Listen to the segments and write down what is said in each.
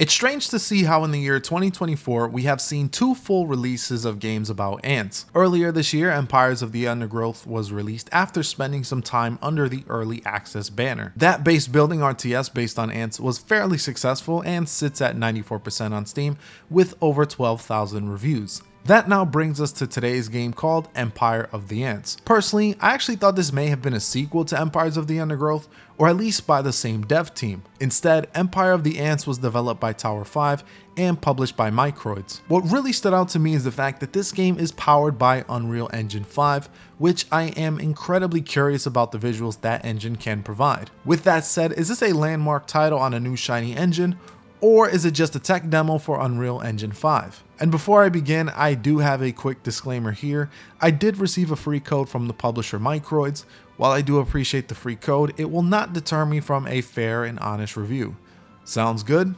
It's strange to see how in the year 2024 we have seen two full releases of games about ants. Earlier this year, Empires of the Undergrowth was released after spending some time under the early access banner. That base building RTS based on ants was fairly successful and sits at 94% on Steam with over 12,000 reviews. That now brings us to today's game called Empire of the Ants. Personally, I actually thought this may have been a sequel to Empires of the Undergrowth, or at least by the same dev team. Instead, Empire of the Ants was developed by Tower 5 and published by Microids. What really stood out to me is the fact that this game is powered by Unreal Engine 5, which I am incredibly curious about the visuals that engine can provide. With that said, is this a landmark title on a new shiny engine, or is it just a tech demo for Unreal Engine 5? And before I begin, I do have a quick disclaimer here. I did receive a free code from the publisher Microids. While I do appreciate the free code, it will not deter me from a fair and honest review. Sounds good?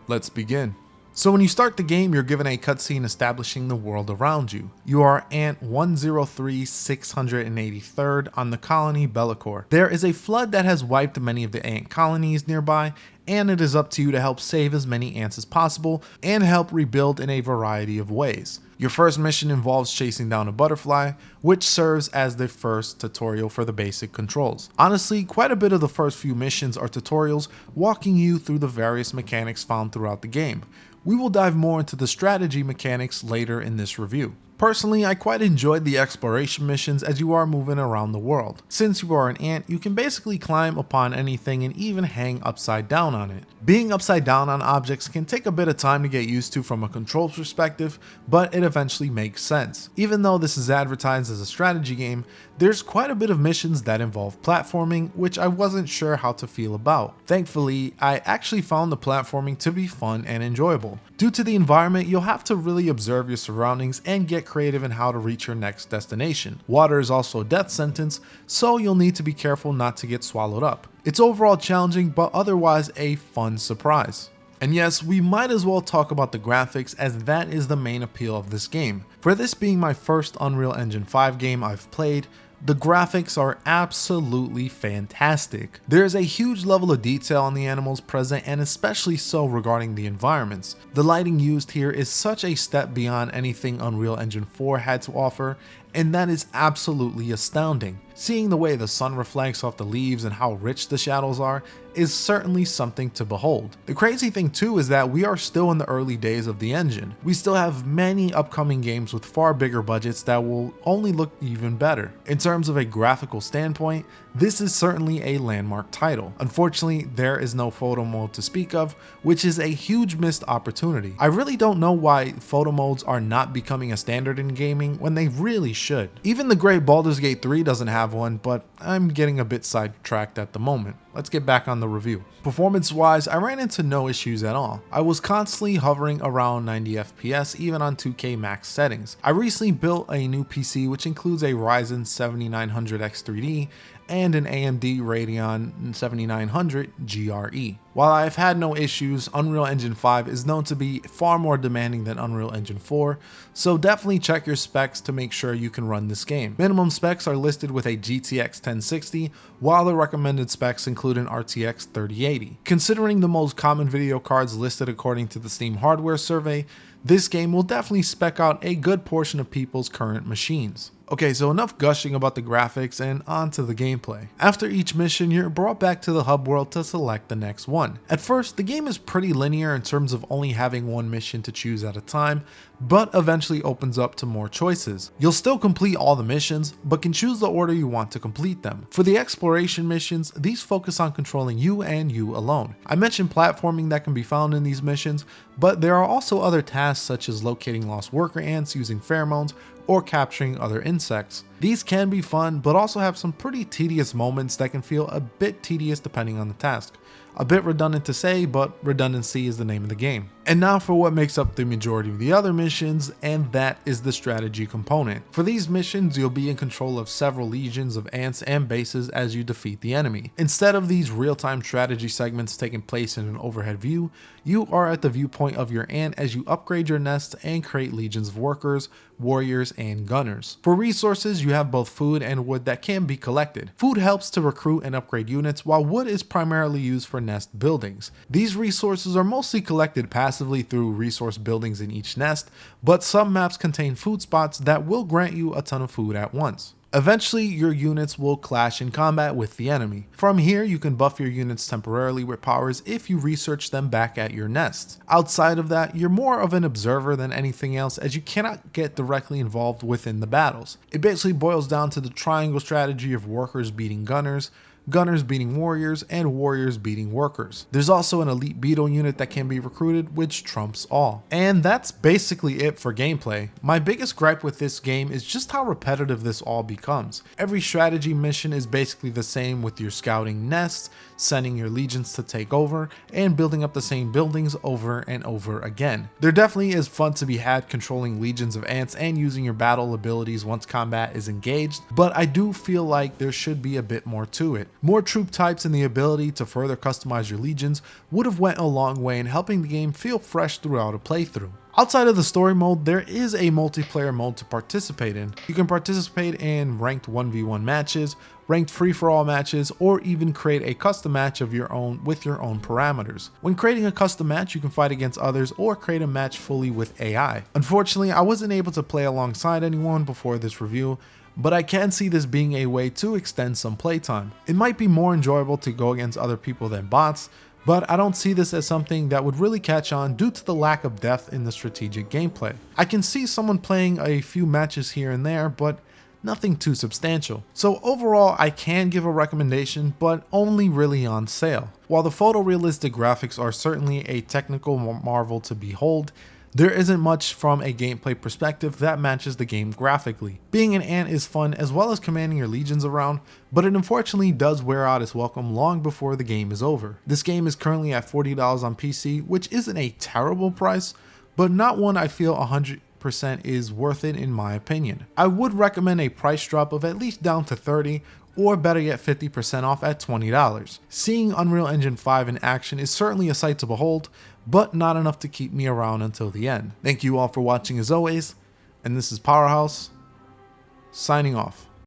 Let's begin. So when you start the game, you're given a cutscene establishing the world around you. You are Ant 103-683rd on the colony Bellicor. There is a flood that has wiped many of the ant colonies nearby, and it is up to you to help save as many ants as possible and help rebuild in a variety of ways. Your first mission involves chasing down a butterfly, which serves as the first tutorial for the basic controls. Honestly, quite a bit of the first few missions are tutorials walking you through the various mechanics found throughout the game. We will dive more into the strategy mechanics later in this review. Personally, I quite enjoyed the exploration missions as you are moving around the world. Since you are an ant, you can basically climb upon anything and even hang upside down on it. Being upside down on objects can take a bit of time to get used to from a control perspective, but it eventually makes sense. Even though this is advertised as a strategy game, there's quite a bit of missions that involve platforming, which I wasn't sure how to feel about. Thankfully, I actually found the platforming to be fun and enjoyable. Due to the environment, you'll have to really observe your surroundings and get creative in how to reach your next destination. Water is also a death sentence, so you'll need to be careful not to get swallowed up. It's overall challenging, but otherwise a fun surprise. And yes, we might as well talk about the graphics, as that is the main appeal of this game. For this being my first Unreal Engine 5 game I've played, the graphics are absolutely fantastic. There is a huge level of detail on the animals present, and especially so regarding the environments. The lighting used here is such a step beyond anything Unreal Engine 4 had to offer, and that is absolutely astounding. Seeing the way the sun reflects off the leaves and how rich the shadows are is certainly something to behold. The crazy thing too is that we are still in the early days of the engine. We still have many upcoming games with far bigger budgets that will only look even better. In terms of a graphical standpoint, this is certainly a landmark title. Unfortunately, there is no photo mode to speak of, which is a huge missed opportunity. I really don't know why photo modes are not becoming a standard in gaming when they really should. Even the great Baldur's Gate 3 doesn't have one, but I'm getting a bit sidetracked at the moment. Let's get back on the review. Performance wise, I ran into no issues at all. I was constantly hovering around 90 FPS even on 2K max settings. I recently built a new PC which includes a Ryzen 7900X3D and an AMD Radeon 7900 GRE. While I've had no issues, Unreal Engine 5 is known to be far more demanding than Unreal Engine 4, so definitely check your specs to make sure you can run this game. Minimum specs are listed with a GTX 1060, while the recommended specs include an RTX 3080. Considering the most common video cards listed according to the Steam hardware survey, this game will definitely spec out a good portion of people's current machines. Okay, so enough gushing about the graphics and on to the gameplay. After each mission, you're brought back to the hub world to select the next one. At first, the game is pretty linear in terms of only having one mission to choose at a time, but eventually opens up to more choices. You'll still complete all the missions, but can choose the order you want to complete them. For the exploration missions, these focus on controlling you and you alone. I mentioned platforming that can be found in these missions, but there are also other tasks such as locating lost worker ants using pheromones or capturing other insects. These can be fun, but also have some pretty tedious moments that can feel a bit tedious depending on the task. A bit redundant to say, but redundancy is the name of the game. And now for what makes up the majority of the other missions, and that is the strategy component. For these missions, you'll be in control of several legions of ants and bases as you defeat the enemy. Instead of these real-time strategy segments taking place in an overhead view, you are at the viewpoint of your ant as you upgrade your nests and create legions of workers, warriors, and gunners. For resources, you have both food and wood that can be collected. Food helps to recruit and upgrade units, while wood is primarily used for for nest buildings. These resources are mostly collected passively through resource buildings in each nest, but some maps contain food spots that will grant you a ton of food at once. Eventually, your units will clash in combat with the enemy. From here, you can buff your units temporarily with powers if you research them back at your nests. Outside of that, you're more of an observer than anything else, as you cannot get directly involved within the battles. It basically boils down to the triangle strategy of workers beating gunners, gunners beating warriors, and warriors beating workers. There's also an elite beetle unit that can be recruited, which trumps all. And that's basically it for gameplay. My biggest gripe with this game is just how repetitive this all becomes. Every strategy mission is basically the same, with your scouting nests, sending your legions to take over, and building up the same buildings over and over again. There definitely is fun to be had controlling legions of ants and using your battle abilities once combat is engaged, but I do feel like there should be a bit more to it. More troop types and the ability to further customize your legions would have went a long way in helping the game feel fresh throughout a playthrough. Outside of the story mode, there is a multiplayer mode to participate in. You can participate in ranked 1v1 matches, ranked free-for-all matches, or even create a custom match of your own with your own parameters. When creating a custom match, you can fight against others or create a match fully with AI. Unfortunately, I wasn't able to play alongside anyone before this review, but I can see this being a way to extend some playtime. It might be more enjoyable to go against other people than bots, but I don't see this as something that would really catch on due to the lack of depth in the strategic gameplay. I can see someone playing a few matches here and there, but nothing too substantial. So overall, I can give a recommendation, but only really on sale. While the photorealistic graphics are certainly a technical marvel to behold, there isn't much from a gameplay perspective that matches the game graphically. Being an ant is fun as well as commanding your legions around, but it unfortunately does wear out its welcome long before the game is over. This game is currently at $40 on PC, which isn't a terrible price, but not one I feel 100% is worth it in my opinion. I would recommend a price drop of at least down to $30, or better yet 50% off at $20. Seeing Unreal Engine 5 in action is certainly a sight to behold, but not enough to keep me around until the end. Thank you all for watching as always, and this is Powerhouse, signing off.